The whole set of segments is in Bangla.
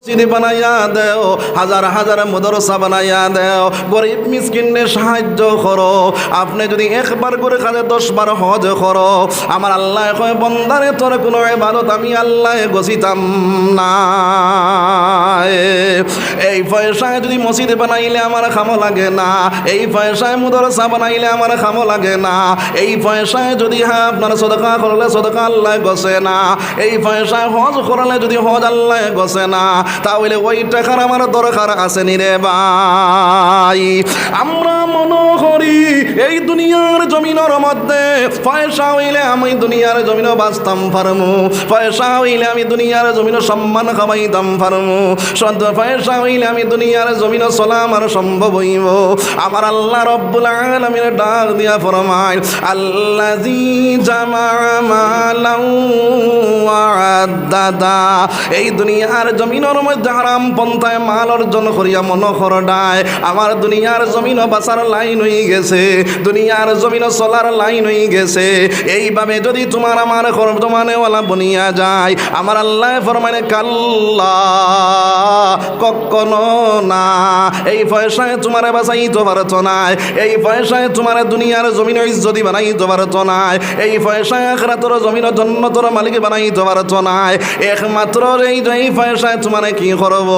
মসজিদ বানাইয়া দেও, হাজার হাজার মাদ্রাসা বানাইয়া দেও, গরিব মিসকিনদের সাহায্য করো। আপনি যদি একবার করে কাজে 10 বার হজ করো, আমার আল্লাহ কয় বন্দারে তোর কোনো ইবাদত আমি আল্লাহ গছিতাম না। এই পয়সায় যদি মসজিদ বানাইলে আমার খামো লাগে না, এই পয়সায় মাদ্রাসা বানাইলে আমার খামো লাগে না, এই পয়সায় যদি আপনার সদকা করলে সদকা আল্লাহ গছে না, এই পয়সায় হজ করলে যদি হজ আল্লাহ গছে না, তাহলে ওই টাকার আমার দরকার আছে নি রে ভাই। আমরা মনে করি এই দুনিয়ার জমিনের মধ্যে পয়সা হইলে আমি দুনিয়ার জমিনও বাঁচতাম পারমু, পয়সা হইলে আমি দুনিয়ার জমিনও সম্মান খামাইতাম পারমু, পয়সা হইলে আমি দুনিয়ার জমিনও চলা আমার সম্ভব হইব। আমার আল্লাহ রব্বুল আলামিন ডাক দিয়া ফরমায়, আল্লাযী জামা মালাউ ওয়া আদ্দাদা। এই দুনিয়ার জমিনের মধ্যে হারাম পন্থায় মাল অর্জন করিয়া মনোহর ডায় আমার দুনিয়ার জমিনও বাঁচার লাইন হয়ে গেছে, দুনিয়ার জমিনও চলার লাইন হয়ে গেছে। এইভাবে যদি তোমার আমার জমানেওয়ালা বনিয়া যায়, আমার আল্লাহ ফরমানে কাল্লা, কখনো না। এই পয়সায় তোমার বাঁচাইতে পারতো না, এই পয়সায় তোমার দুনিয়ার জমিন ইজ্জতি বানাইতে পারতো না, এই পয়সায় আখিরাতের জমিন জান্নাতের মালিক বানাইতে পারতো না। একমাত্র এই পয়সায় তোমার কি করব,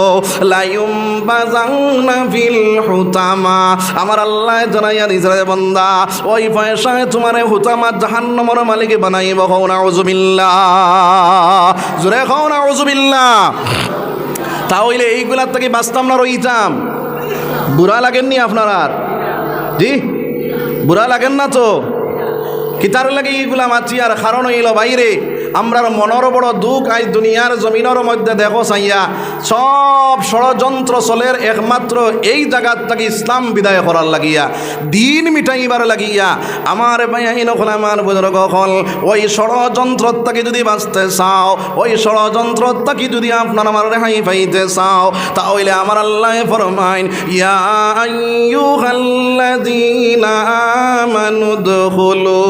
লাইম বাজাউনা ফিল হুতামা। আমার আল্লাহ জানাইয়া দিছে বান্দা, ওই পয়সায় তোমার হুতামা জাহান্নামের মালিক বানাইব। কও নাউযুবিল্লাহ, জোরে কও নাউযুবিল্লাহ। তাহলে এইগুলার থেকে বাঁচতাম না রইতাম? বুড়া লাগেননি আপনার? আর জি বুড়া লাগেন না তো? কিতার লাগে এইগুলা মাছি? আর কারণ হইল বাইরে আমরার মনের বড় দুঃখ। আজ দুনিয়ার জমিনের মধ্যে দেখো চাইয়া সব ষড়যন্ত্র চলের একমাত্র এই জায়গার থেকে ইসলাম বিদায় করার লাগিয়া, দিন মিটাইবার লাগিয়া। আমার ভাইয়াইন হল, আমার বুজুর্গ হল, ওই ষড়যন্ত্র থেকে যদি বাঁচতে চাও, ওই ষড়যন্ত্র থেকে যদি আপনার আমার রেহাই পাইতে চাও, তাহলে আমার আল্লাহ ফরমাইন, ইয়া আইয়ুহাল্লাযীনা আমানু দুখুলু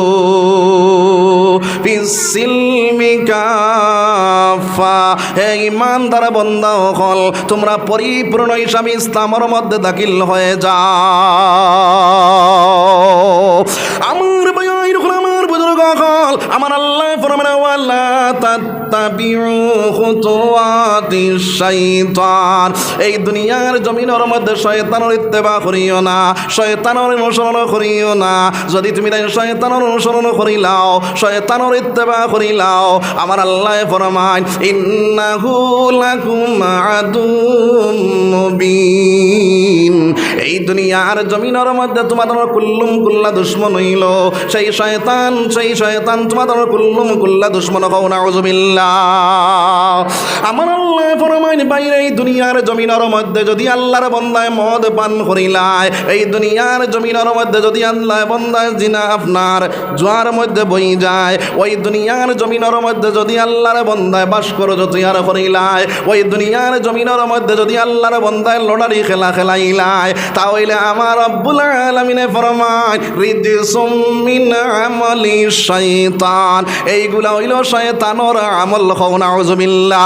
ফিস-সিলমি কাফা। হে ঈমানদার বান্দা হল, তোমরা পরিপূর্ণ হিসাবে ইসলামের মধ্যে দাখিল হয়ে যাও। আমার ভাই, আমার বুজুর্গ হল, আমার আল্লাহ ফরমান, ওয়ালা তাত্তাবিউ খুতুওয়াতিশ শাইতান। এই দুনিয়ার জমিনের মধ্যে শয়তানের ইত্তেবা করিও না, শয়তানের অনুসরণ করিও না। যদি তুমি তাই শয়তানের অনুসরণ করিলাও, শয়তানের ইত্তেবা করিলাও, আমার আল্লাহ ফরমান, ইন্নাহু লাকুম আদুউম মুবিন। এই দুনিয়ার জমিনের মধ্যে তোমাদের কুল্লুম কুল্লা দুশমন হইল সেই শয়তান, সেই শয়তান তোমাদের কুল্লুম কুল্লা দুশমন। কও নাউযুবিল্লাহ। আমার আল্লাহ ফরমাইন, বাইরে এই দুনিয়ার জমিনের মধ্যে যদি আল্লাহর বান্দায় মদ পান করিলায়, এই দুনিয়ার জমিনের মধ্যে যদি আল্লাহ বান্দায় জিনা আপনার জোয়ার মধ্যে বই যায়, ওই দুনিয়ার জমিনের মধ্যে যদি আল্লাহর বান্দায় বাস করো তৈয়ার করিলায়, ওই দুনিয়ার জমিনের মধ্যে যদি আল্লাহর বান্দায় লড়ারি খেলা খেলাইলায়, তাহলে আমার রব্বুল আলামিনে ফরমায়, রিজসুম মিন আমালি শাইতান। এইগুলা হইল শয়তানের আমল। কও নাউযুবিল্লাহ।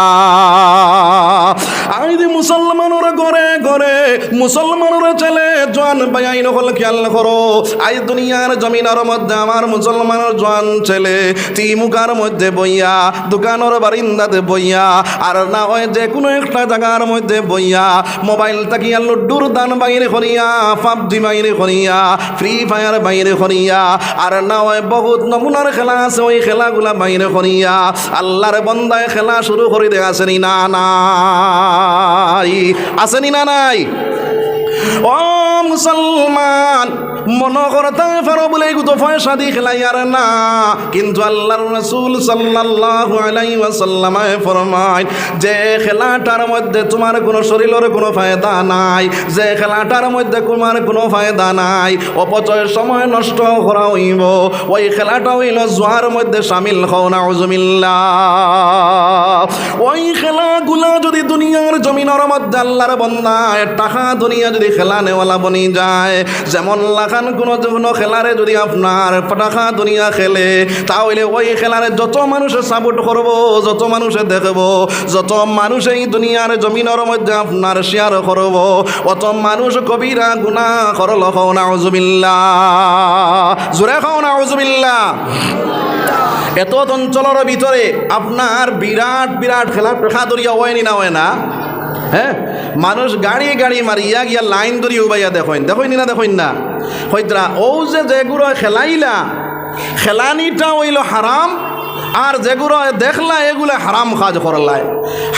আজ মুসলমানরা ঘরে ঘরে, মুসলমানরা ছেলে জোয়ান ভাইয়াইন হল, খেয়াল করো, আজ দুনিয়ার জমিনের মধ্যে আমার মুসলমানের জোয়ান ছেলে তিমুকার মধ্যে বইয়া, দোকানের বারিন্দাতে বইয়া, আর না হয় যে কোনো একটা জায়গার মধ্যে বইয়া মোবাইল তাকিয়া লুডুর দান বাইরে করিয়া, পাবজি বাইরে করিয়া, ফ্রি ফায়ার বাইরে করিয়া, আর না হয় বহুত নমুনার খেলা আছে, ওই খেলাগুলা বাইরে করিয়া আল্লাহর বান্দায় খেলা শুরু করে দেয়া আসেনি না নাই? আসেনি না নাই? ও মুসলমান, মনে করতে পারো বলে তো পয়সা দিয়ে খেলাই আর না, কিন্তু আল্লাহর রাসূল সাল্লাল্লাহু আলাইহি ওয়াসাল্লাম ফরমায়, যে খেলাটার মধ্যে তোমার কোনো শরীরের কোনো ফায়দা নাই, যে খেলাটার মধ্যে তোমার কোনো ফায়দা নাই, অপচয়ের সময় নষ্ট করা হইব, ওই খেলাটা হইল জুয়ার মধ্যে শামিল। হও নাউযুবিল্লাহ। ওই খেলাগুলা যদি দুনিয়ার জমিনের মধ্যে আল্লাহর বান্দা টাকা দুনিয়া যদি খেলা নেওয়ালা বনি যায়। যেমন লাখান কোনো খেলারে যদি আপনার টাকা দুনিয়া খেলে, তাহলে ওই খেলারে যত মানুষে সাপোর্ট করবো, যত মানুষে দেখবো, যত মানুষ এই দুনিয়ার জমিনের মধ্যে আপনার শেয়ার করবো, অত মানুষ কবিরা গুনাহ করল। খাও নাউজুবিল্লাহ, জোরে খাও নাউজুবিল্লাহ। এত অঞ্চলের ভিতরে আপনার বিরাট বিরাট খেলা পেখা দরিয়া হয়নি না, হয় না? হ্যাঁ, মানুষ গাড়ি গাড়ি মারিয়া গিয়া লাইন ধরিয়া উবাইয়া দেখেন না, দেখেন না হইতরা। ও যেগুলো খেলাইলা, খেলানিটা হইল হারাম, আর যেগুলো দেখলা এগুলো হারাম কাজ করলায়,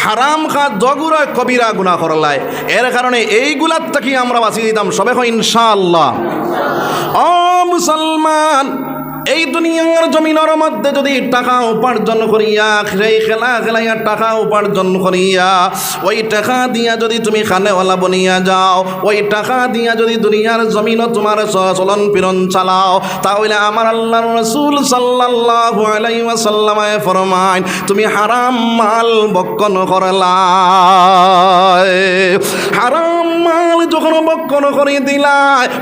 হারাম কাজ যগুলো কবিরা গুনাহ করলায়। এর কারণে এইগুলার থেকে আমরা বাঁচিয়ে দিতাম সবে ইনশাআল্লাহ। ও মুসলমান, এই দুনিয়ার জমিনের মধ্যে যদি টাকা উপার্জন করিয়া, সেই খেলা খেলাইয়া টাকা উপার্জন করিয়া, ওই টাকা দিয়া যদি তুমি খানেওয়ালা বনিয়া যাও, ওই টাকা দিয়া যদি দুনিয়ার জমিনও তোমার চলন ফিরন চালাও, তাহলে আমার আল্লাহর রাসূল সাল্লাল্লাহু আলাইহি ওয়াসাল্লামে ফরমায় তুমি হারাম মাল বক্ষণ করলা। হারাম মাল যখন বক্ষণ করে দিলা,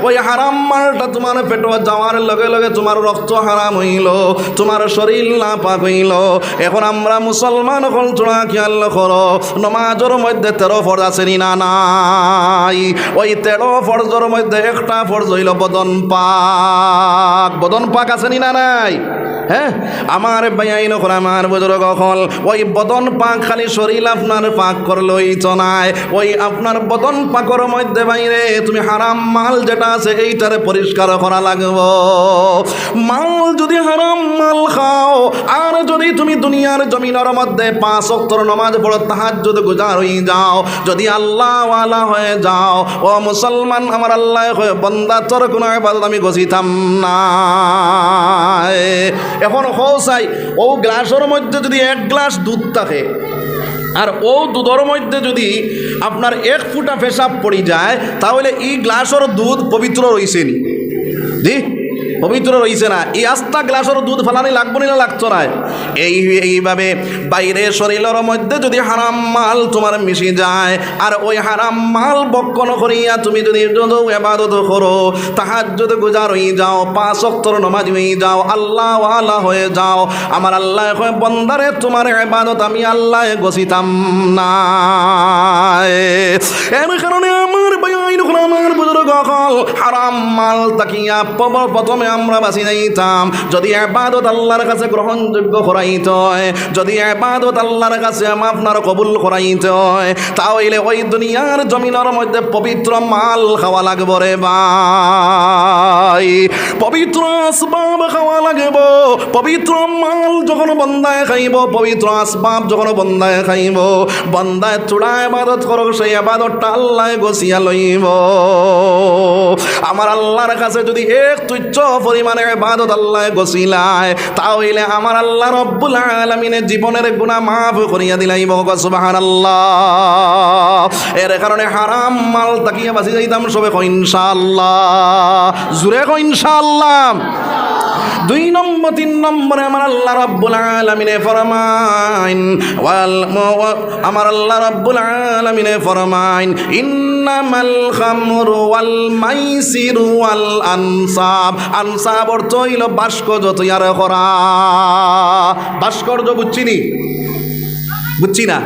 ওই হারাম মালটা তোমার পেটে যাওয়ার লগে লগে তোমার রক্ত হারাম হইল, তোমার শরীর নাপাক হইল। এখন আমরা মুসলমান হল, তোরা খেয়াল করো, নমাজের মধ্যে 13 ফরজ আছে না নাই? ওই 13 ফরজের মধ্যে একটা ফরজ হইল বদন পাক। বদন পাক আছে না নাই? হ্যাঁ, আমার ভাইয়াইন করে, আমার বুজুর্গ হল, ওই বদন পাক খালি শরীর আপনার পাক করলই তো নাই, ওই আপনার বদন পাকর মধ্যে বাইরে তুমি হারাম মাল যেটা আছে এইটারে পরিষ্কার করা লাগবো। মাল যদি হারাম মাল খাও, আর যদি তুমি দুনিয়ার জমিনের মধ্যে 5 ওয়াক্তের নামাজ পড়ো, তাহাজ্জুদ গুজার হয়ে যাও, যদি আল্লাহ ওয়ালা হয়ে যাও, ও মুসলমান, আমার আল্লাহ কয় বান্দা তোর কোনো ইবাদত আমি গছিতাম না। এখন হৌসাই ও গ্লাসের মধ্যে যদি 1 গ্লাস দুধ থাকে, আর ও দুধের মধ্যে যদি আপনার 1 ফুটা পেশাব পড়ি যায়, তাহলে এই গ্লাসের দুধ পবিত্র রইছে নি? জি, পবিত্র রইছে না। এই আস্তা গ্লাসের দুধ ফেলানি লাগবো না, লাগতো না? এইভাবে বাইরে শরীরের মধ্যে যদি হারাম মাল তোমার মিশে যায়, আর ওই হারাম মাল বক্ষণ করিয়া তুমি যদি ইবাদত করো, তাহাজ্জুদ গুজার হয়ে যাও, 5 ওয়াক্তের নামাজ হয়ে যাও, আল্লাহ ওয়ালা হয়ে যাও, আমার আল্লাহ কয় বান্দারে তোমার ইবাদত আমি আল্লাহ গছিতাম না। এর কারণে আমার ভাইয়াইন, আমার বুজুর্গ হল, হারাম মাল তাকিয়া প্রথমে আমরা বাঁচি যাইতাম। যদি ইবাদত আল্লাহর কাছে গ্রহণযোগ্য করাইতে হয়, যদি ইবাদত আল্লাহর কাছে আপনার কবুল করাইতে হয়, তাহলে ওই দুনিয়ার জমিনের মধ্যে পবিত্র মাল খাওয়া লাগবে রে ভাই, পবিত্র আসবাব খাওয়া লাগব। পবিত্র মাল যখন বন্দায় খাইব, পবিত্র আসবাব যখন বন্দায় খাইব, বন্দায় চূড়া ইবাদত করো, সেই ইবাদতটা আল্লাহ গছিয়া লইব। আমার আল্লাহর কাছে যদি এক তুচ্ছ পরিমাণে ইবাদত আল্লাহ গছিলায়, তাহলে আমার আল্লাহ রব্বুল আলামিনের জীবনের গুনাহ মাফ করিয়া দিলাইব। সুবহানাল্লাহ। এর কারণে হারাম মাল তাকিয়া বাঁচি যাইতাম সবে কই ইনশাআল্লাহ, জুড়ে কই ইনশাআল্লাহ। 2 নম্বর 3 নম্বরে আমার আল্লাহ রব্বুল আলামিনে ফরমাইন, আমার আল্লাহ রব্বুল আলামিনে ফরমাইন, ইন্নামাল খামরু ওয়াল মাইসিরু ওয়াল আনসাব। আনসাব অর্থ হইল ভাস্কর্য তৈরি করা। ভাস্কর্য বুঝছি না?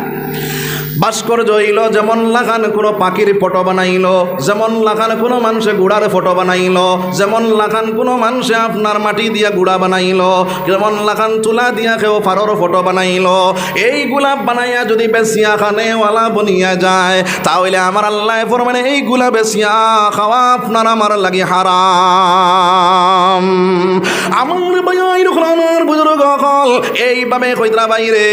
ভাস্কর্য হইল যেমন লাগান কোনো পাখির ফটো বানাইল, যেমন লাগান কোনো মানুষে গুড়ার ফটো বানাইল, যেমন লাগান কোনো মানুষে আপনার মাটি দিয়া গুড়া বানাইল, যেমন লাগান তুলা দিয়া কেউ ফারোর ফটো বানাইল। এইগুলা বানাইয়া যদি বেশিয়া খানেওয়ালা বনিয়া যায়, তাহলে আমার আল্লাহ ফরমানে এইগুলা বেশিয়া খাওয়া আপনার আমার লাগে হারাম। আমার ভাইয়াই আমার বুজুর্গ হল, এইভাবে কইরা বাইরে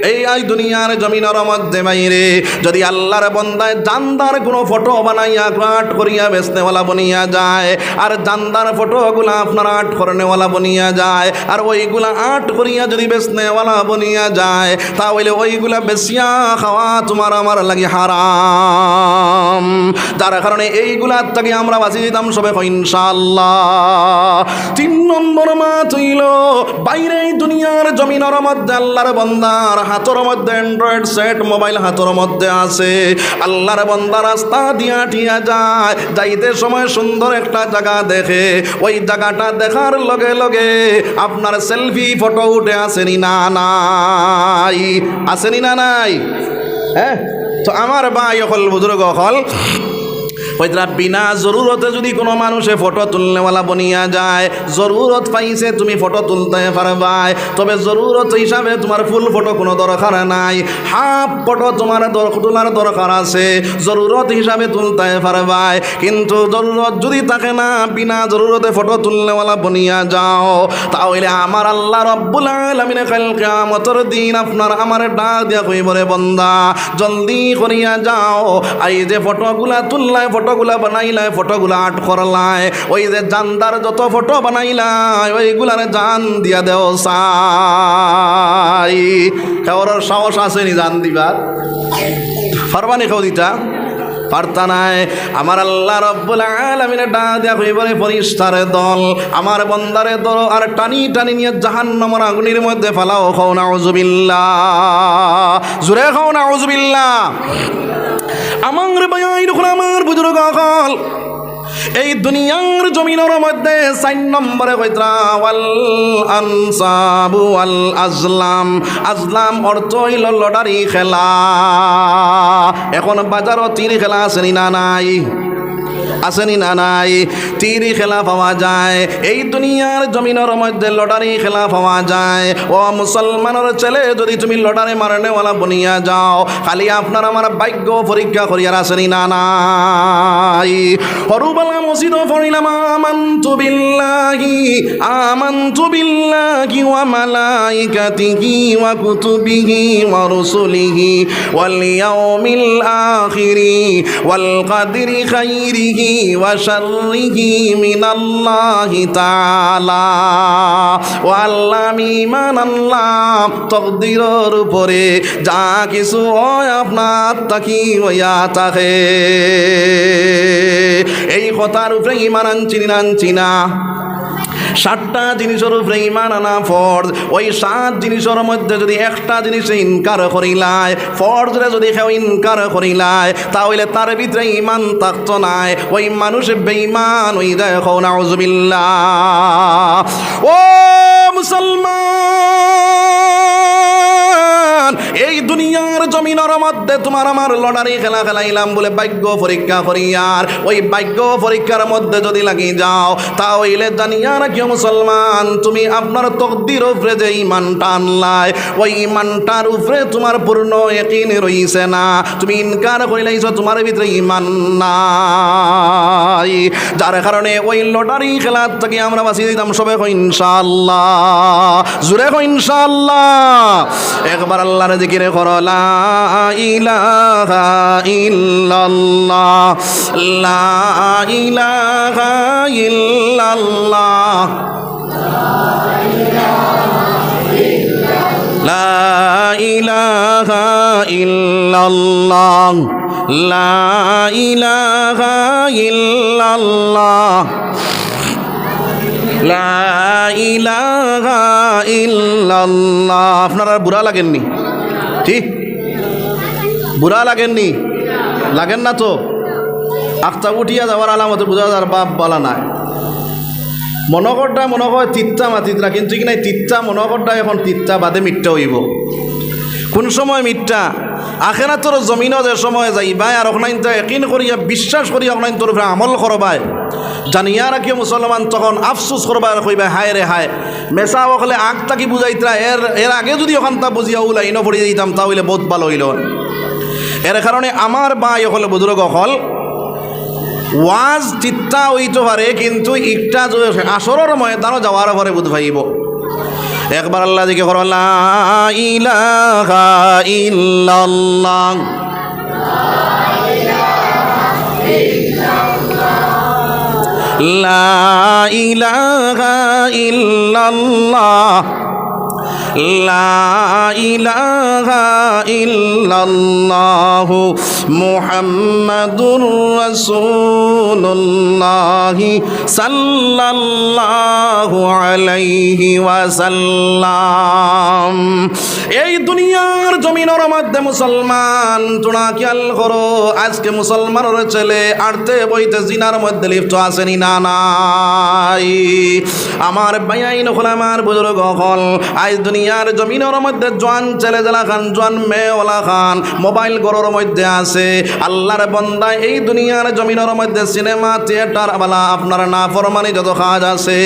এই দুনিয়ার জমিনের মধ্যে বাইরে যদি আল্লাহর বান্দায় জানদার কোনো ফটো বানাইয়া আর্ট করিয়া বেচনেওয়ালা বনিয়া যায়, আর জানদার ফটোগুলা আপনার আর্ট করনেওয়ালা বনিয়া যায়, আর ওইগুলা আর্ট করিয়া যদি বেচনেওয়ালা বনিয়া যায়, তাহলে ওইগুলা বেচিয়া খাওয়া তোমার আমার লাগে হারাম। যার কারণে এইগুলার থেকে আমরা বাঁচি দিতাম সবে ইনশাআল্লাহ। 3 নম্বর মাত হইল বাইরে দুনিয়ার জমিনের মধ্যে আল্লাহর বান্দার হাতের মধ্যে অ্যান্ড্রয়েড সেট মোবাইল হাতের ভিতর মধ্যে আছে। আল্লাহর বান্দা রাস্তা দিয়া ঠিয়া যায়, যাইতে সময় সুন্দর একটা জায়গা দেখে, ওই জায়গাটা দেখার লগে লগে আপনার সেলফি ফটো উঠে আসেনি না নাই, আসেনি না নাই? হ্যাঁ, তো আমার ভাই হল বুজুর্গ হল ওইটা বিনা জরুরতে যদি কোনো মানুষে ফটো তুলনেওয়ালা বনিয়া যায়, জরুরত পাইছে তুমি ফটো তুলতে পারবাই, তবে জরুরত হিসাবে তোমার ফুল ফটো কোনো দরকার নাই, হাফ ফটো তোমার তোলার দরকার আছে, জরুরত হিসাবে তুলতে পারবাই। কিন্তু জরুরত যদি থাকে না, বিনা জরুরতে ফটো তুলনেওয়ালা বনিয়া যাও, তাহলে আমার আল্লাহ রব্বুল আলামিন কাল কিয়ামতের দিন আপনার আমার ডাক দিয়া কইবরে বান্দা জলদি করিয়া যাও, এই যে ফটোগুলা তুললাই, ফটোগুলা বানাইলাই, ফটোগুলা আর্ট করলাই, ওই যে জানদার যত ফটো বানাইলাই ওইগুলার জান দিয়া দেও সাই। কেউর সাহস আসেনি জান দিবার? পারবানি কেউ দিতা? পারতা নাই। আমার আল্লাহ রব্বুল আলামিনের ডাক দিয়া কইবরে ফেরেশতার দল আমার বান্দারে ধরো আর টানি টানি নিয়ে জাহান্নামের আগুনের মধ্যে ফালাও। খাও নাউযুবিল্লাহ, জোরে খাও নাউযুবিল্লাহ। আমার ভাই যখন আমার বুজুর্গ হল এই দুনিয়ার জমিনের মধ্যে 4 নম্বরে কইত্রা ওয়াল আনসাবু ওয়াল আজলাম। আজলাম অর্থ হইল লটারি খেলা। এখন বাজারও তীর খেলা আসেনি না নাই? আসেনি না নাই? তীরি খেলা পাওয়া যায়, এই দুনিয়ার জমিনের মধ্যে লটারি খেলা পাওয়া যায়। ও মুসলমানের ছেলে, যদি তুমি লটারি মারনেওয়ালা বনিয়া যাও, খালি আপনার আমার ভাগ্য পরীক্ষা করিয়ার আসেনি না নাই? হরুবালা মসজিদ পড়িলাম আমানতু বিল্লাহি ওয়া মালাইকাতিহি ওয়া কুতুবিহি ওয়া রুসুলিহি ওয়াল ইয়াউমিল আখিরি ওয়াল কদরি খাইরিহি ওয়া শাররিহি মিনাল্লাহি তাআলা। ও আল্লাহ, আমি ঈমান আনলাম তকদিরের উপরে যা কিছু হয় আপনার তাকি হইয়া থাকে। এই কথার উপরে ঈমান আনছি না? 7টা জিনিসের উপরে ঈমান আনা ফরজ। ওই 7 জিনিসের মধ্যে যদি একটা জিনিস ইনকার করিলায়, ফরজরে যদি কেউ ইনকার করিলায়, তাহলে তার ভিতরে ঈমান থাকতো নাই, ওই মানুষ বেঈমান হয়ে যায়। খাও নাউযুবিল্লাহ। ও মুসলমান, এই দুনিয়ার জমিনের মধ্যে তোমার আমার লটারি খেলা খেলাইলাম বলে ভাগ্য পরীক্ষা করিয়ার, ওই ভাগ্য পরীক্ষার মধ্যে যদি লাগি যাও, তাহলে জানিয়া রাখিও মুসলমান, তুমি আপনার তকদির উপরে যে ঈমানটা আনলাই, ওই ঈমানটার উপরে তোমার পূর্ণ ইয়াকিন রইছে না, তুমি ইনকার করিলাইছো, তোমার ভিতরে ঈমান নাই। যার কারণে ওই লটারি খেলার থেকে আমরা বাঁচিয়ে দিতাম। সবে কই ইনশাআল্লাহ, জোরে কই ইনশাআল্লাহ। একবার আল্লাহর জিকিরে করো লা ইলাহা ইল্লাল্লাহ, লা ইলাহা ইল্লাল্লাহ, লা ইলাহা ইল্লাল্লাহ, লা ইলাহা ইল্লাল্লাহ, লা ইলাহা ইল্লাল্লাহ। আপনারা বুড়া লাগেননি? ঠিক, বুড়া লাগেননি? লাগেন না তো? আখতা উঠিয়া যাওয়ার আলামতে বুঝা যার বাপ বলা নাই। মনকরটা মনে হয় তিত্তা মাতিতরা, কিন্তু কি নাই, তিত্তা মনকরটা এখন তিত্তা বাদে মিথ্যা হইব। কোন সময় মিথ্যা? আখেরাতর জমিনও যে সময় যাইবাই আর ওখানে ইয়াকিন করিয়া বিশ্বাস করিয়া ওখানে তোর উপরে আমল করবাই, জানিয়া রাখিও মুসলমান, তখন আফসোস করবা আর কইবা হায় রে হায়, মেসা ওখানে আগ তাকি বুঝাইতরা, এর আগে যদি ওখান তা বুঝিয়া উলাইনো পড়ে দিতাম তাহলে বহুত ভালো হইল। এর কারণে আমার ভাই হলে বুজুর্গ হল ওয়াজ চিত্তা হইতে পারে, কিন্তু একটা আসরের ময়দানও যাওয়ার পরে বুঝ ভাইব। একবার আল্লাহ দিকে করো লা ইলাহা ইল্লাল্লাহ, লা ইলাহা ইল্লাল্লাহ, লা ইলাহা ইল্লাল্লাহ মুহাম্মাদুর রাসূলুল্লাহ সাল্লাল্লাহু আলাইহি ওয়াসাল্লাম। এই দুনিয়ার জমিনের মধ্যে মুসলমান তোমরা খেয়াল করো, আজকে মুসলমানের ছেলে আড়তে বইতে জিনার মধ্যে লিপ্ত আসেনি না নাই? আমার ভাইয়াইন হল, আমার বুজুর্গ হল, আজ দুনিয়ার জমিনের মধ্যে জোয়ান ছেলে জেলা খান, জোয়ান মেয়েওয়ালা খান মোবাইল ঘরের মধ্যে আছে। আল্লাহর বান্দা, এই দুনিয়ার জমিনের মধ্যে সিনেমা থিয়েটার বালা আপনার না ফরমানি যত কাজ আছে,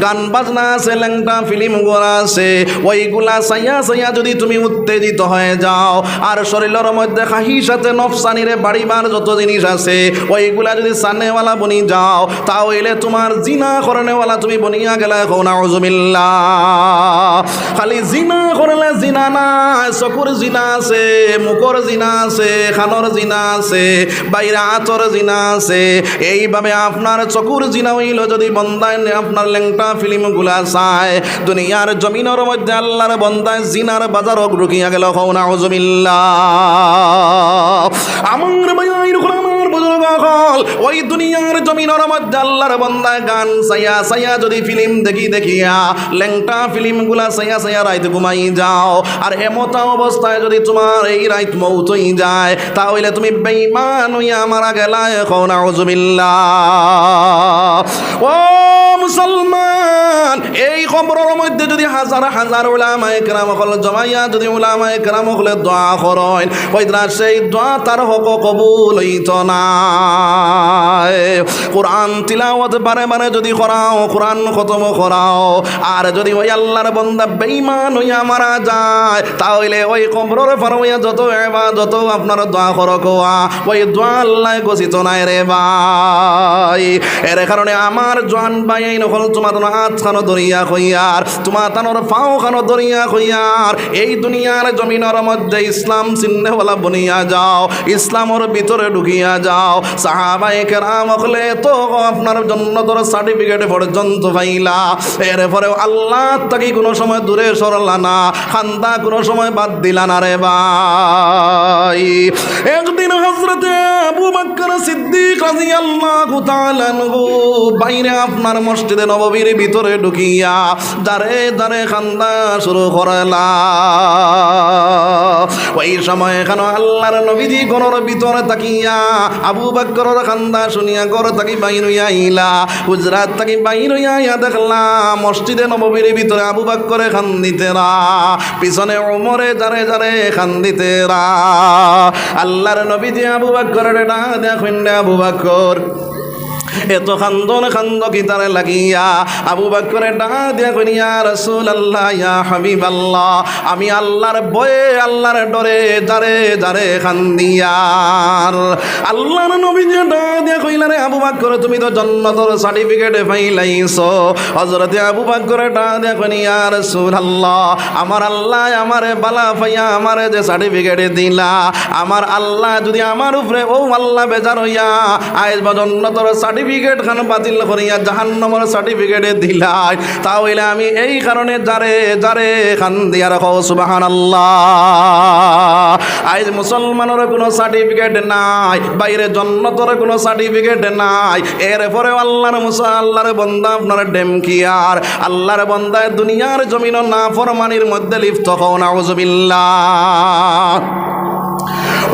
গান বাজনা আছে, ল্যাংটা ফিল্ম গোলা আছে, ওইগুলা সাইয়া সাইয়া যদি তুমি উত্তেজিত হয়ে যাও আর শরীরের মধ্যে খাহির সাথে নফসানিরে বাড়িবার যত জিনিস আছে ওইগুলা যদি সানেওয়ালা বনি যাও, তাহলে তোমার জিনা করনেওয়ালা তুমি বনিয়া গেলে নাউজুবিল্লাহ। খালি জিনা করলে জিনা না, চকুর জিনা আছে, মুখর জিনা আছে, খানর জিনা আছে, বাইরে আতর জিনা আছে। এইভাবে আপনার চকুর জিনা হইল যদি বন্দায় আপনার ল্যাংটা ফিল্মগুলা চায়, দুনিয়ার জমিনের মধ্যে আল্লাহর বন্দায় জিনার বাজার ঢুকিয়া গেল নাউজুবিল্লাহ। আমার ভাইয়ের আমার বুজুর্গ হল, ওই দুনিয়ার জমিনের মধ্যে আল্লাহর বন্দায় গান সাইয়া সাইয়া যদি ফিল্ম দেখিয়া ল্যাংটা ফিল্মগুলা সাইয়া সাইয়া রাইত ঘুমাই যাও, আর এমতা অবস্থায় যদি তোমার এই রাইত মৌত হয়ে যায়, তাহলে তুমি বেঈমান হইয়া মারা গেলায় নাউজুবিল্লাহ। ও মুসলমান, এই খবরের মধ্যে যদি হাজার হাজার উলামায়ে কেরাম হল জমাইয়া যদি উলামায়ে কেরাম হলে দোয়া করেন, ওইরা সেই দোয়া তার হক কবুল হইত না। কোরআন তিলাওয়াত বারে বারে যদি করাও, কোরআন খতম করাও, আর যদি ওই আল্লাহর বান্দা বেঈমান হইয়া মারা যায়, তাহলে ওই কবরের পার হইয়া যত ইবাদত আপনার দোয়া করো কোয়া, ওই দোয়া আল্লাহ গছিত নাই রে ভাই। এর কারণে আমার জোয়ান ভাই এই নকল তোমার হাত খানো দরিয়া কইয়ার, তোমার তানোর পাও খানো দরিয়া কইয়ার, এই দুনিয়ার জমিনের মধ্যে ইসলাম চিহ্নওয়ালা বনিয়া যাও, ইসলামের ভিতরে ঢুকিয়া যাও। সাহাবায়ে কেরাম হলে তো আপনার জান্নাতের সার্টিফিকেট পর্যন্ত পাইলা, এরপরেও আল্লাহ তাকে কোনো সময় দূরে সরলা না, খান্দা কোনো সময় বাদ দিলা না রে ভাই। একদিন হযরতে আবু বকর সিদ্দিক রাদিয়াল্লাহু তাআলা আনহু বাইরে আপনার মসজিদে নববীর ভিতরে ঢুকিয়া দাঁড়ে দাঁড়ে খান্দা শুরু করলা। ওই সময় এখানে আল্লাহর নবীজি ঘরের ভিতরে তাকিয়া আবু বকরের খান্দা শুনিয়া ঘর থাকি বাইর হইয়া আইলা, হুজরাত থাকি বাইর হইয়া আইয়া দেখলা মসজিদে নববীর ভিতরে আবু বকরে খান্দিতেরা, পিছনে ওমরে যারে যারে খান্দিতেরা। আল্লাহর নবীজি আবু বকরের ডাক দেখেন, আবু বকর এত খান্দন খান্দ কিতারে লাগিয়া আবু বকরে ডাক দিয়া কইন, ইয়া রাসূলুল্লাহ, ইয়া হাবিবাল্লাহ, আমি আল্লাহর ভয়ে আল্লাহর ডরে যারে যারে খান্দিয়ার। আল্লাহর নবী যে ডাক দিয়া কইলা, রে আবু বকর তুমি তো জান্নাতের সার্টিফিকেট পাইলাইছো। হযরতে আবু বকরে ডাক দিয়া কইন, ইয়া রাসূলুল্লাহ, আমার আল্লাহ আমারে বালা পাইয়া আমারে যে সার্টিফিকেট দিলা, আমার আল্লাহ যদি আমার উপরে ও আল্লাহ বেজার হইয়া আইজ জান্নাতের সার্টিফিকেট খান বাতিল করিয়া জাহান্নামের সার্টিফিকেট দিলাই, তাহলে আমি এই কারণে যারে যারে খান দিয়া রাখো সুবহানাল্লাহ। আজ মুসলমানের কোনো সার্টিফিকেট নাই, বাইরে জান্নাতের কোনো সার্টিফিকেট নাই, এরপরে আল্লাহর আল্লাহর বান্দা আপনার ডেমকিয়ার আল্লাহর বান্দায় দুনিয়ার জমিন না ফরমানির মধ্যে লিপ্ত হও নাউজুবিল্লাহ।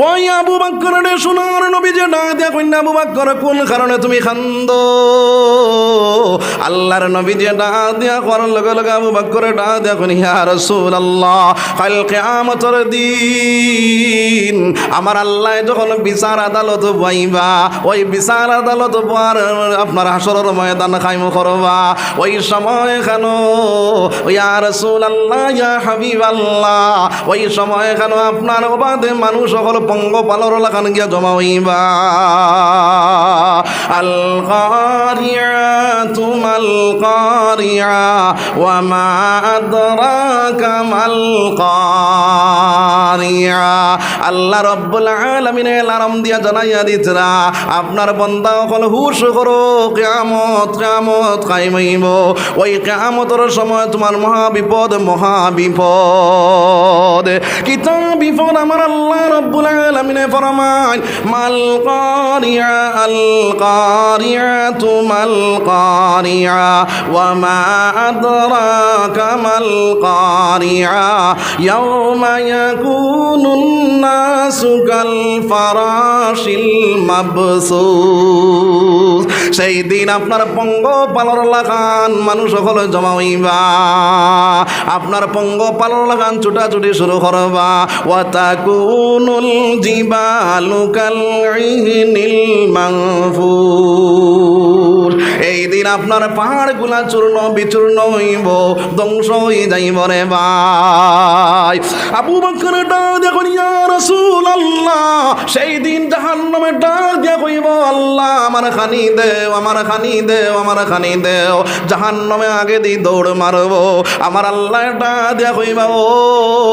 ওই আবু বকর রে সোনার নবী যে ডাক দিয়া কইনা, আবু বকর কোন কারণে তুমি খান্দো? আল্লাহর নবী যে ডাক দিয়া করার লগে লগে আবু বকর ডাক দিয়া কইনা, ইয়া রাসূলুল্লাহ, কাল কিয়ামতের দিন আমার আল্লাহ যখন বিচার আদালত বইবা, ওই বিচার আদালত পর আপনার হাসরের ময়দান কায়েম করবা, ওই সময় খানো ইয়া রাসূলুল্লাহ, ইয়া হাবিবাল্লাহ, ওই সময় খানো আপনার বাদে মানুষ সকল পঙ্গপালর লাগান গিয়া জমা হইবা। আল কারিআতু মাল কারিআ ওয়া মা আদরাকা মাল কারিআ। আল্লাহ রাব্বুল আলামিন আলার্ম দিয়া জানাইয়া দিতরা আপনার বান্দা সকল হুশ করো, কিয়ামত কিয়ামত কায়েম হইব। ওই কিয়ামতের সময় তোমার মহা বিপদ, মহা বিপদ। কিতা বিপদ? আমার আল্লাহ রাব্বুল আলামিন ফরমান মাল কারিআ আল কারিআতু মাল কারিআ ওয়া মা আদরাকা মাল কারিআ ইয়াউমা ইয়াকুনুন নাসু কাল ফারাশিল মাবসুস। সেই দিন আপনার পঙ্গপালর লাগান মানুষ সকল জমা হইবা, আপনার পঙ্গপালর লাগান ছুটাছুটি শুরু করবা। ওয়া তাকুনুল জিবালু কাল ইহনিল মানফুর। এই দিন আপনার পাহাড়গুলা চূর্ণ বিচূর্ণ হইব, ধ্বংস হয়ে যাইব রে ভাই। আবু বকর ডাক দিয়া কই ইয়া রাসূলুল্লাহ, সেই দিন জাহান্নামে ডাক দিয়া কইব আল্লাহ আমার খানি দেও, আমার খানি দেও, আমার খানি দেও। জাহান্নামে আগে দি দৌড় মারবো। আমার আল্লাহ ডাক দিয়া কইবা ও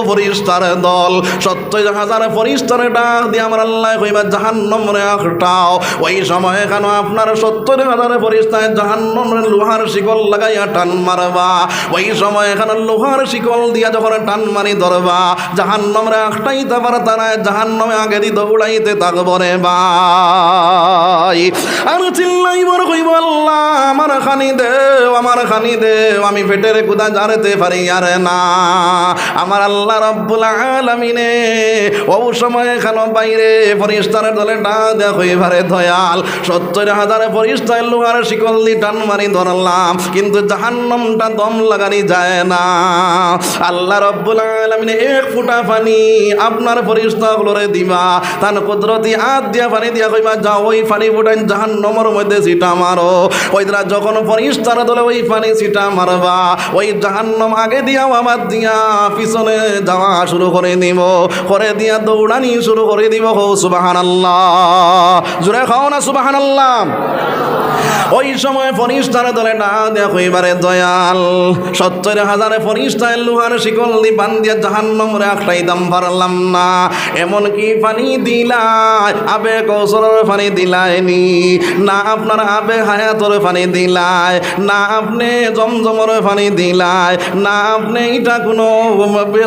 ফেরেশতার দল, ৭০,০০০ ফেরেশতার ডাক দিয়া আমার আল্লাহ কইবা জাহান্নামে আখটাও। ওই সময় কেন আপনার ৭০,০০০ ফেরেশতায় জাহান্নামের লোহার শিকল লাগাইয়া টান মারবা। ওই সময় এখানে লোহার শিকল দিয়া যখন টান মারি ধরবা, জাহান্নামে আখটাইতে পারে তারা জাহান্নামে আগে দি দৌড়াইতে থাকবো রে ভাই। আর চিল্লাই বড় কইব আল্লাহ আমার খানি দেও, আমার খানি দেও, আমি পেটের কুদা জারতে পারি আর না। আমার আল্লাহ রাব্বুল আলামিনে ও সময় এখানে বাইরে ফেরেশতার দলে ডাক দেয়া কইবারে দয়াল ৭০,০০০ ফেরেশতায় লোহার শিকল দি টান মারি ধরলাম, কিন্তু জাহান্নামটা দম লাগানি যায় না। আল্লাহ রাব্বুল আলামিন এক ফুটা পানি আপনার ফেরেশতাগুলোরে দিবা, তার কুদরতি হাত দিয়া পানি দিয়া কইবা যাও ওই পানি ফুটাই জাহান্নামের মধ্যে ছিটা মারো। ওইরা যখন ফেরেশতার দলে ওই পানি ছিটা মারবা, ওই জাহান্নাম আগে দিয়া আবার দিয়া পিছনে যাওয়া শুরু করে দিব, করে দিয়া দৌড়ানি শুরু করে দিব। হো সুবহানাল্লাহ, জোরে খাও না সুবহানাল্লাহ। ওই সময় ফেরেশতার দলে ডাক দেয়া কইবারে দয়াল ৭০,০০০ ফেরেশতায় লোহার শিকল দি বান্ধিয়া জাহান্নামে আখটাইতাম পারলাম না। এমন কি পানি দিলাই, আবে কৌশলের পানি দিলাইনি না, আপনার আবে হায়াতর পানি দিলাই না, আপনি জমজমর পানি দিলাই না, আপনি এটা কোনো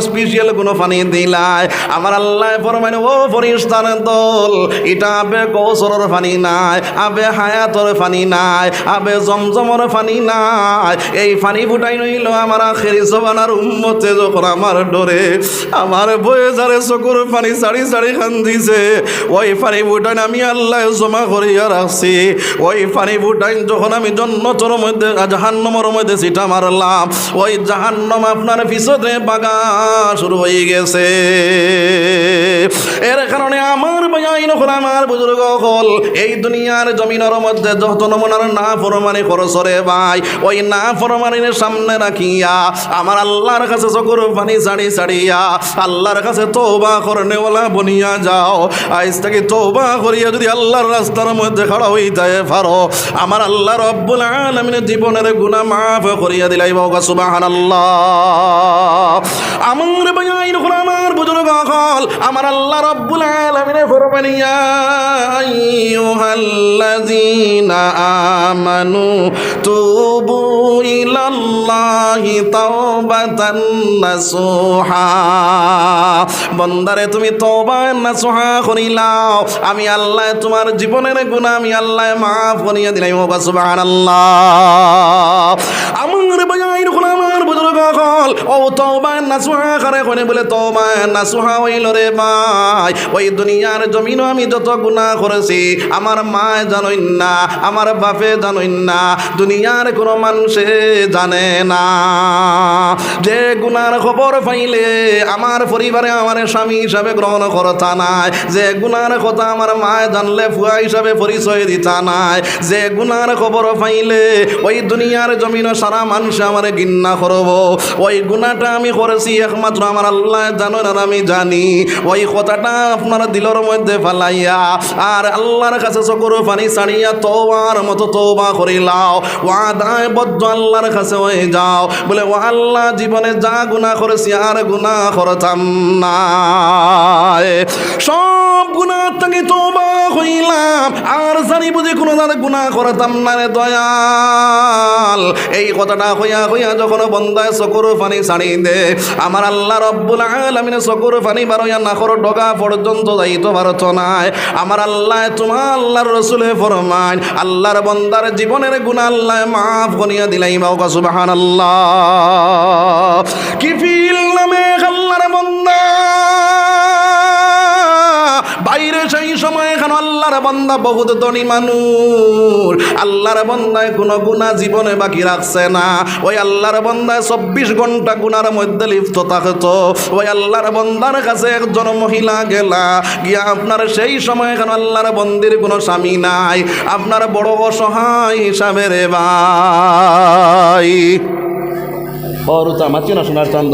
স্পেশাল কোনো পানি দিলাই। আমার আল্লাহ ফরমায় ও ফেরেশতার দল, এটা আবে কৌশলের পানি নাই, আবে হায়াতর পানি নাই, আবে জমজমর পানি নাই। এই পানি ফুটাই নইল আমার আখেরি জবানার উম্মতে যখন আমার ডরে আমার বয়ে যারে চকুর পানি সারি সারি কান্দিছে, ওই পানি ফুটাই আমি আল্লাহ জমা করিয়া রাখছি। ওই পানি ফুটাই যখন আমি জন্নতর মধ্যে জাহান্নামের মধ্যে ছিটা মারলাম, ওই জাহান্নাম আপনার পিছনে বাগা শুরু হয়ে গেছে। এর কারণে আমার ভাই নখন আমার বুজুর্গ হল এই দুনিয়ার জমিনের মধ্যে যত নমুনার না ফরমানি খরচ রে ভাই, ওই না ফরমানির সামনে রাখিয়া আমার আল্লাহর কাছে চকুর পানি ছাড়ি ছাড়িয়া আল্লাহর কাছে তওবা করনেওয়ালা বনিয়া যাও। আজ থেকে তওবা করিয়া যদি আল্লাহর রাস্তার মধ্যে খাড়া হইতে পারো, আমার আল্লাহ রাব্বুল আলামিনের জীবনের গুনাহ মাফ করিয়া দিলাইব। সুবহানাল্লাহ। আমার ভাই নখন আমার বুজুর্গ হল আমার আল্লাহ রাব্বুল আলামিন ফরমান ইয়া আইয়ুহাল্লাযীনা আমানু তুবু ইলাল্লাহি তাওবাতান নাসুহা। বন্দারে তুমি তওবা নাসুহা করিলাও, আমি আল্লাহ তোমার জীবনের গুনাহ আমি আল্লাহ মাফ করিয়া দিলাম। সুবহানাল্লাহ। আমার ভাই নখন আমার বুজুর্গ হল ও তওবা নাসুহা করে কোনে বলে তওবা নাসুহা হইল রে ভাই, ওই দুনিয়ার জমিনও আমি যত গুনাহ করেছি আমার মা জানেন না, আমার বাপে জানেন না, দুনিয়ার কোনো মানুষে জানে না। যে গুনার খবর পাইলে আমার পরিবারে আমার স্বামী হিসাবে গ্রহণ করতা নাই, যে গুনার কথা আমার মা জানলে ফুয়া হিসাবে পরিচয় দিতা নাই, যে গুনার খবর পাইলে ওই দুনিয়ার জমিনও সারা মানুষ আমার ঘৃণা করবো। ওই গুনাহটা আমি করেছি একমাত্র আমার আল্লাহ জানেন আর আমি জানি। ওই কথাটা আপনার দিলের মধ্যে ফালাইয়া আর আল্লাহর কাছে চকুর পানি ছাড়িয়া তওবার মতো তওবা করিলাও, ওয়াদায় বদ্ধ আল্লাহর কাছে হয়ে যাও, বলে ও আল্লাহ জীবনে যা গুনাহ করেছি আর গুনাহ করতাম না, সব গুনাহ থেকে তওবা হইলাম আর জানি বুঝি কোনো গুনাহ করতাম না রে দয়াল। এই কথাটা হইয়া যখন বন্দায় চকুর পানি ছাড়ি দে, আমার আল্লাহ রব্বুল আলামিন চকুর পানি বারইয়া নাকর ডগা পর্যন্ত যাইতে পারত নাই। আমার আল্লাহ তোমার আল্লাহর রাসূলে ফরমায় আল্লাহর বন্দার জীবনের গুনাহ আল্লাহ মাফ করিয়া দিলাই। বাবা সুবহানাল্লাহ। কি ফিল নামে আল্লাহর বন্দা বাইরে সেই সময় এখানে আল্লাহর বান্দা বহুত ধনী মানুষ, আল্লাহর বান্দায় কোনো গুনাহ জীবনে বাকি রাখছে না। ওই আল্লাহর বান্দায় 24 ঘন্টা গুনার মধ্যে লিপ্ত থাকতো। ওই আল্লাহর বান্দার কাছে একজন মহিলা গেলা গিয়া আপনার সেই সময় এখানে আল্লাহর বন্দির কোনো স্বামী নাই, আপনার বড় অসহায় হিসাবে রে ভাই অরুতা মাছি না শোনার চান্দ।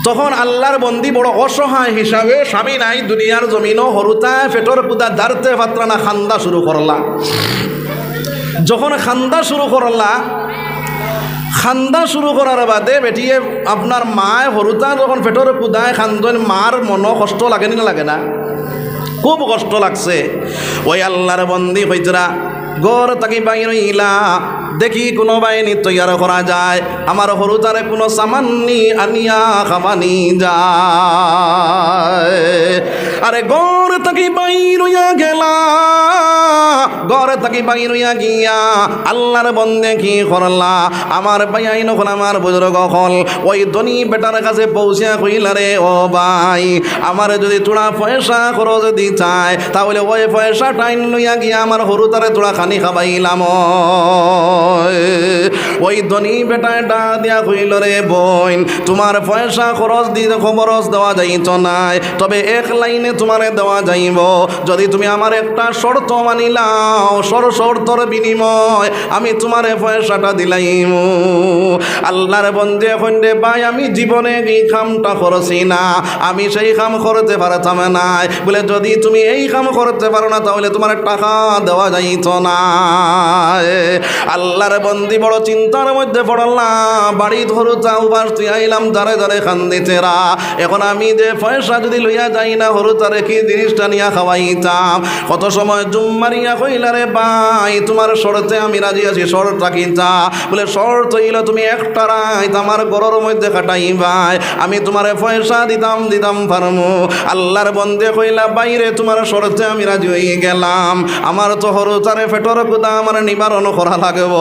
তখন আল্লাহর বন্দি বড় অসহায় হিসাবে, স্বামী নাই, দুনিয়ার জমিনও হরুতা পেটর কুদা দাঁড়তে পাত্রা না, খান্দা শুরু করলা। যখন খান্দা শুরু করার বাদে বেটিয়ে আপনার মায় হরুতা যখন পেটর কুদায় খান্দন, মার মনও কষ্ট লাগেনি না লাগে না? খুব কষ্ট লাগছে। ওই আল্লাহর বন্দি হইতরা গড় তাকি বাইর ইলা দেখি কোনো বাহিনী তৈয়ার করা যায়, আমার হরুতারে কোনো সামান্নি আনিয়া খাবানি যায়। আরে গড় তাকি বাইর গেলা, গড় তাকি বাইর গিয়া আল্লাহর বন্দে কি করলা, আমার ভাই নখন আমার বুজুর্গ হল ওই ধনী বেটার কাছে পৌঁছিয়া কইলা রে ও ভাই, আমার যদি তোরা পয়সা খরচ দি চায় তাহলে ওই পয়সা টাইন লইয়া গিয়া আমার হরুতারে তোরা খানি খাবাইলাম। ওই ধনী বেটাটা দিয়া কইল রে বোন, তোমার পয়সা খরচ দিয়ে খবরচ দেওয়া যাইত নাই, তবে এক লাইনে তোমারে দেওয়া যাইব যদি তুমি আমার একটা শর্ত মানিলাও, শর্তর বিনিময় আমি তোমারে পয়সাটা দিলাইম। আল্লাহর বন্দে এখন রে ভাই আমি জীবনে এই কামটা করছি না, আমি সেই কাম করতে পারতাম না, বলে যদি তুমি এই কাম করতে পারো না তাহলে তোমার টাকা দেওয়া যাইত না। আল্লাহর বন্দি বড় চিন্তার মধ্যে পড়লাম, বাড়ি ধরু চাও বাস তুই আইলাম দারে দারে খান্দিতেরা, এখন আমি যে পয়সা যদি লইয়া যাই না হরু তারে কি জিনিসটা নিয়া খাওয়াইতাম। কত সময় জুম মারিয়া কইলা রে ভাই তোমার শর্তে আমি রাজি আছি, শর্টটা কিনতা, বলে শর্ত হইল তুমি একটা রাত আমার ঘরের মধ্যে কাটাই ভাই, আমি তোমারে পয়সা দিতাম পারমু। আল্লাহর বন্দে কইলা বাইরে তোমার শর্তে আমি রাজি হয়ে গেলাম, আমার তো হরু তারে ফেটর কুদা আমার নিবারণ করা লাগব।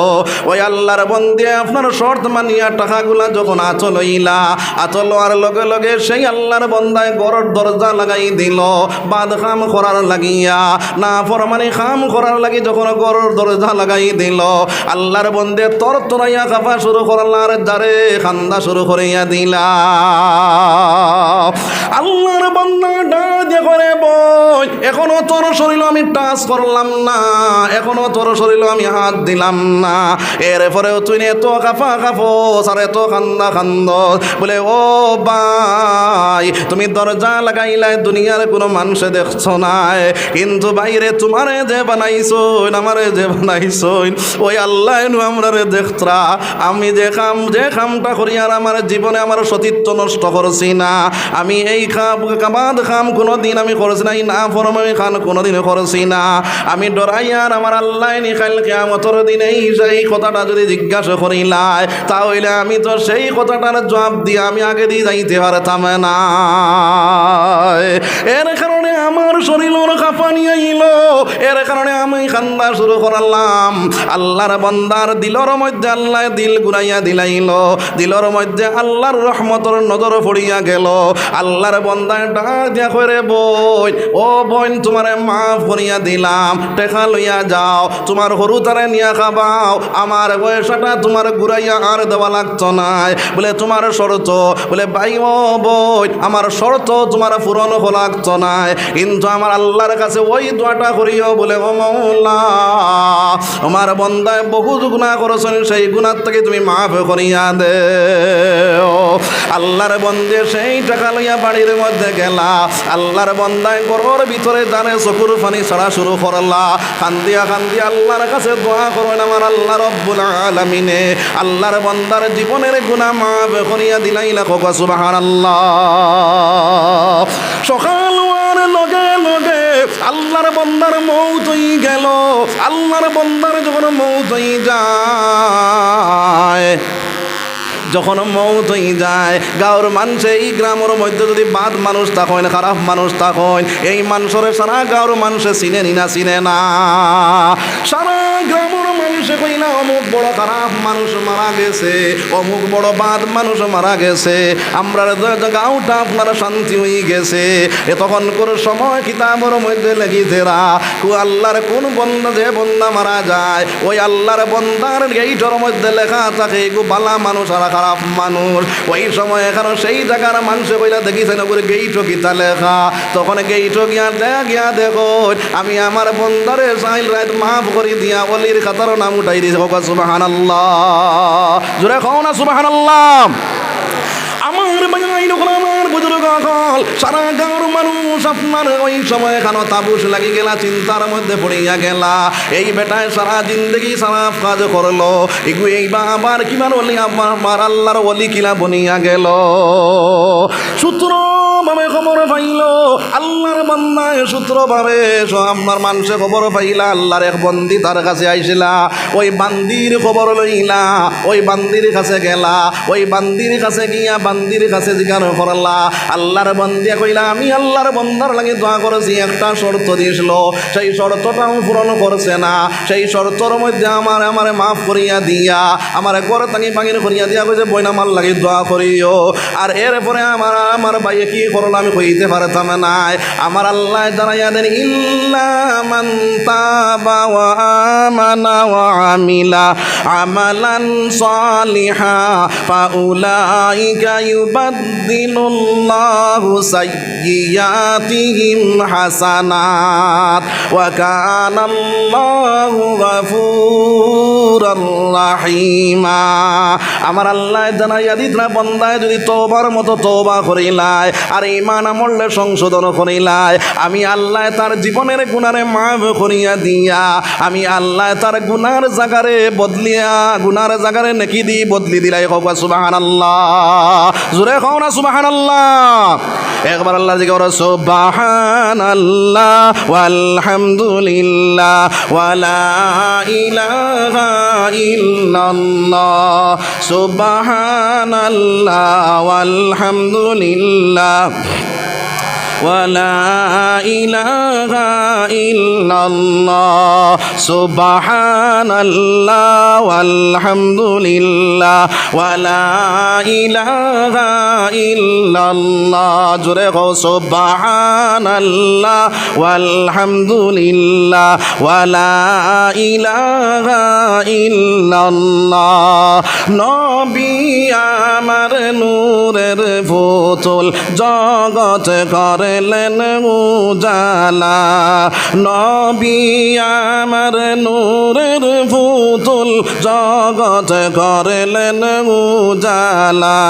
ওই আল্লাহর বন্দে আপনার শর্ত মানিয়া টাকাগুলা যখন আচল হইলা, আচল আর লগে লগে সেই আল্লাহর বন্দায় গড়ের দরজা লাগাই দিল, বাদ খাম করার লাগিয়া না ফরমানি খাম করার লাগি যখন গড়ের দরজা লাগাই দিল, আল্লাহর বন্দে তরতরাইয়া কাঁপা শুরু করলার যারে খান্দা শুরু করিয়া দিলা। আল্লাহর বন্দাটা যে করে বই এখনো তোর শরীর আমি টাচ করলাম না, এখনো তোর শরীর আমি হাত দিলাম না, এরপরেও তুই এত কাঁপা কাঁপোস আর এত খান্দা খান্দ, বলে ও ভাই তুমি দরজা লাগাইলাই দুনিয়ার কোনো মানুষে দেখছো নাই, কিন্তু বাইরে তোমারে যে বানাইছো আমারে যে বানাইছো ওই আল্লাহ আমরারে দেখতরা, আমি যে কামটা করি আর আমার জীবনে আমার সতীত্ব নষ্ট করছি না, আমি এই কাবাদ খাম কোনো দিন আমি করছি না, না ফরমামি খান কোনো দিন করছি না, আমি ডরাই আর আমার আল্লাহ নিকাল কিয়ামতের দিনে এই কথাটা যদি জিজ্ঞাসা করিলাই তাহলে আমি তো সেই কথাটার জবাব দিয়ে আমি আগে দিয়ে যাইতে পারতাম না। এর কারণে আমার শরীরের কাঁপানি আইল, এর কারণে আমি কান্দা শুরু করলাম। আল্লাহর বন্দার দিলর মধ্যে আল্লাহ দিল ঘুরাইয়া দিলাইল, দিলর মধ্যে আল্লাহর রহমতের নজর পড়িয়া গেল। আল্লাহর বন্দার ডাক দিয়া করে বই ও বোন তোমারে মাফ করিয়া দিলাম, টেকা লইয়া যাও তোমার হরু তারে নিয়া খাবাও, আমার পয়সাটা তোমার ঘুরাইয়া আর দেওয়া লাগতো না, বলে তোমার শর্ত, বলে ভাই ও বই আমার শর্ত তোমার পূরণ লাগতো না, কিন্তু আমার আল্লাহর কাছে ওই দোয়াটা করি করিও বলে ও মওলা আমার বন্দায় বহু গুনাহ করেছেন সেই গুনাহ থেকে তুমি মাফ করিয়া দে আল্লাহর বন্দে সেই টাকা লইয়া বাড়ির মধ্যে গেলা আল্লাহর বন্দায় ঘরের ভিতরে দানে চকুর পানি ছড়া শুরু করলা কান্দিয়া কান্দিয়া আল্লাহর কাছে দোয়া করেন আমার আল্লাহ রব্বুল আলামিনে আল্লাহর বন্দার জীবনের গুনাহ মাফ করিয়া দিলাই লাখো সুবহানাল্লাহ সকাল হওয়ার লগে লগে আল্লাহর বন্দার মৌত হয়ে গেল আল্লাহর বন্দার যখন মৌত হয়ে যায় যখন মৌত হয়ে যায় গাঁর মানুষে এই গ্রামের মধ্যে যদি বাদ মানুষ থাকেন খারাপ মানুষ থাকেন এই মানুষের সারা গাঁর মানুষে চিনে নি না চিনে না সারা গ্রামের মানুষে কই না অমুক বড় খারাপ মানুষ মারা গেছে অমুক বড় বাদ মানুষ মারা গেছে আমরা গাঁওটা আপনারা শান্তি হয়ে গেছে এ তখন কোন সময় কিতাবের মধ্যে লেগিতেরা আল্লাহর কোন বন্দা যে বন্দা মারা যায় ওই আল্লাহর বন্দার গেইটার মধ্যে লেখা থাকে গো বালা মানুষ আর খারাপ মানুষ ওই সময় এখন সেই জায়গার মানুষে কইলা দেখিছেন ওপরে গেইটো কিতা লেখা তখন গেইটো গিয়া দেখো আমি আমার বন্দারে চাইল রাত মাফ করে দিয়া অলির খাতার নাম উঠাই দিয়েছে সুবহানাল্লাহ জোরে কও না সুবহানাল্লাহ আমার বাঙাইন আমার বুজুর্গ সকল সারা গাঁর মানুষ আপনার ওই সময় এখানে তাবুস লাগি গেলা চিন্তার মধ্যে পড়িয়া গেলা এই বেটায় সারা জিন্দগি সারা কাজ করলো এইবা আবার কিমান অলি আমার আল্লাহর অলি কিলা বনিয়া গেল সূত্র ভাবে খবর পাইল আল্লাহর বান্দায় সূত্র ভাবে আপনার মানুষে খবর পাইলা আল্লাহর এক বন্দি তার কাছে আইসিলা ওই বান্দির খবর লইলা ওই বান্দির কাছে গেলা ওই বান্দির কাছে গিয়া বান্দির কাছে জিজ্ঞাসা করলা আল্লাহর বন্দিয়া কইলা আমি আল্লাহর বন্দার লাগে দোয়া করেছি একটা শর্ত দিয়েছিল সেই শর্তটাও পূরণ করছে না সেই শর্তর মধ্যে আমারে মাফ করিয়া দিয়া আমার ঘর তাঙ্গি বাঙির করিয়া দিয়া কইছে বইনামার লাগে দোয়া করিও আর এরপরে আমার ভাইয়ে কি করলো আমি কইতে পারতাম নাই আমার আল্লাহ জানাইয়া দেন ইল্লা মান তাবা ওয়া আমানা ওয়া আমিলা আমালান সালিহা ফাউলাইকা ইউবাদদিলুল্লাহু সাইয়্যাতিহিম হাসানাত ওয়া কানাল্লাহু গফুরুর রাহিমা আমার আল্লাহ জানাইয়া দিতরা বন্দায় যদি তওবার মতো তওবা করিলায় আর ঈমান আমলে সংশোধন করিলায় আমি আল্লাহ তার জীবনের গুনারে মাফ করিয়া দিয়া আমি আল্লাহ তার গুনার জায়গারে বদলিয়া গুনার জায়গারে নেকি দি বদলি দিলাই হোক সুবহানাল্লাহ জোরে কও না সুবহানাল্লাহ একবার আল্লাহ জিকির সুবহানাল্লাহ ওয়ালহামদুলিল্লাহ ওয়ালা ইলাহা ইল্লাল্লাহ সুবহানাল্লাহ ওয়ালহামদুলিল্লাহ ولا إله إلا الله سبحان الله والحمد لله ولا إله إلا الله جرق سبحان الله والحمد لله ولا إله إلا الله নবী আমার নূরের পুতুল জগৎ করলেন উজালা নবী আমার নূরের পুতুল জগৎ করলেন উজালা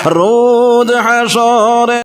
রোজ হাসরে